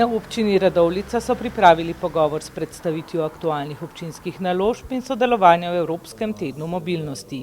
Na občini Radovljica so pripravili pogovor s predstavitvijo aktualnih občinskih naložb in sodelovanja v Evropskem tednu mobilnosti.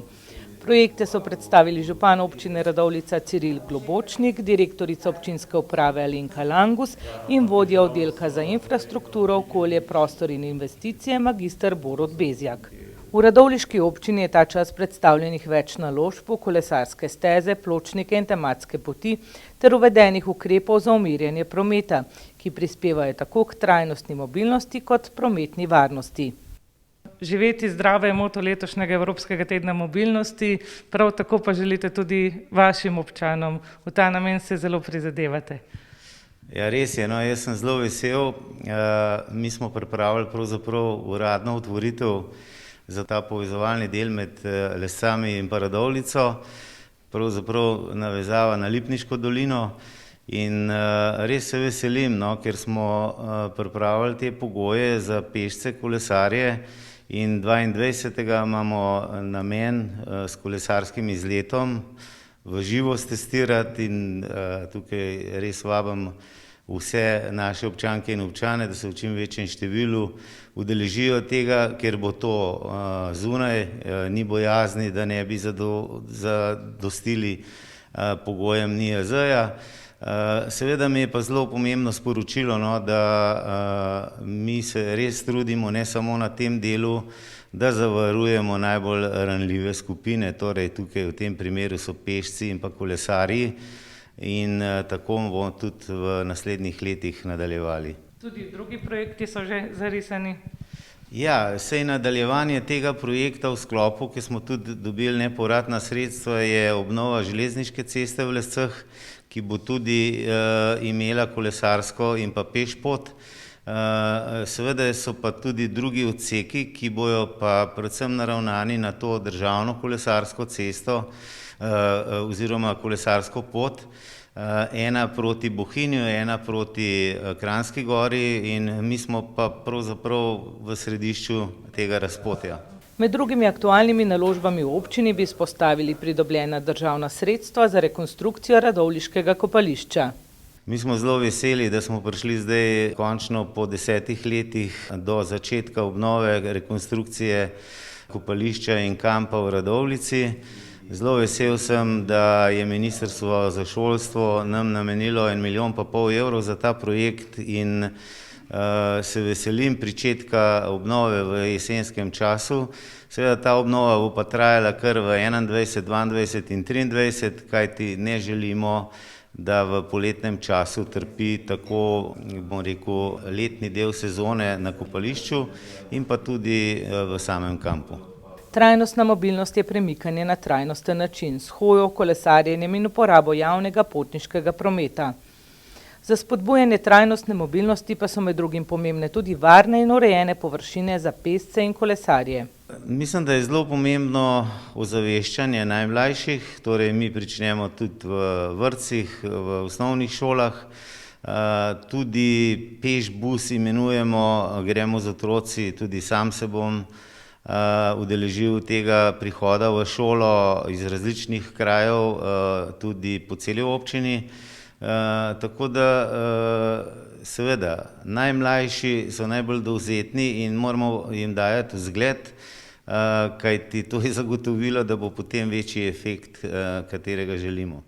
Projekte so predstavili župan občine Radovljica Ciril Globočnik, direktorica občinske uprave Alenka Langus in vodja oddelka za infrastrukturo, okolje, prostor in investicije magister Borut Bezjak. V radovljiški občini je ta čas predstavljenih več naložb v kolesarske steze, pločnike in tematske poti ter uvedenih ukrepov za umirjanje prometa, ki prispevajo tako k trajnostni mobilnosti kot prometni varnosti. Živeti zdravo je moto letošnjega Evropskega tedna mobilnosti, prav tako pa želite tudi vašim občanom. V ta namen se zelo prizadevate. Ja, res je, no, jaz sem zelo vesel. Mi smo pripravili pravzaprav uradno otvoritev za ta povezovalni del med Lescami in pa Radovljico, pravzaprav navezava na Lipniško dolino. In res se veselim, no, ker smo pripravili te pogoje za pešce, kolesarje in 22. imamo namen s kolesarskim izletom v živo testirati in tukaj res vabim vse naše občanke in občane, da se v čim večjem številu udeležijo tega, ker bo to zunaj, ni bojazni, da ne bi zadostili pogojem NIJZ-ja. Seveda mi je pa zelo pomembno sporočilo, no, da mi se res trudimo ne samo na tem delu, da zavarujemo najbolj ranljive skupine, torej tukaj v tem primeru so pešci in pa kolesarji, in tako bomo tudi v naslednjih letih nadaljevali. Tudi drugi projekti so že zarisani? Ja, saj nadaljevanje tega projekta v sklopu, ki smo tudi dobili nepovratna sredstva, je obnova železniške ceste v Lescah, ki bo tudi imela kolesarsko in pa pešpot. Seveda so pa tudi drugi odseki, ki bojo pa predvsem naravnani na to državno kolesarsko cesto oziroma kolesarsko pot. Ena proti Bohinju, ena proti Kranjski Gori in mi smo pa pravzaprav v središču tega razpotja. Med drugimi aktualnimi naložbami v občini bi izpostavili pridobljena državna sredstva za rekonstrukcijo radovljiškega kopališča. Mi smo zelo veseli, da smo prišli zdaj končno po 10 letih do začetka obnove, rekonstrukcije kopališča in kampa v Radovljici. Zelo vesel sem, da je Ministrstvo za šolstvo nam namenilo 1,5 milijona evrov za ta projekt in se veselim pričetka obnove v jesenskem času. Seveda ta obnova bo pa trajala kar v 2021, 2022 in 2023, kajti ne želimo, da v poletnem času trpi tako, bom rekel, letni del sezone na kopališču in pa tudi v samem kampu. Trajnostna mobilnost je premikanje na trajnosten način s hojo, kolesarjenjem in uporabo javnega potniškega prometa. Za spodbujanje trajnostne mobilnosti pa so med drugim pomembne tudi varne in urejene površine za pešce in kolesarje. Mislim, da je zelo pomembno ozaveščanje najmlajših, torej mi pričnemo tudi v vrtcih, v osnovnih šolah, tudi peš bus imenujemo, gremo z otroci, tudi sam se bom udeležil tega prihoda v šolo iz različnih krajev, tudi po celi občini. Tako da seveda najmlajši so najbolj dovzetni in moramo jim dajati vzgled, kajti to je zagotovilo, da bo potem večji efekt, katerega želimo.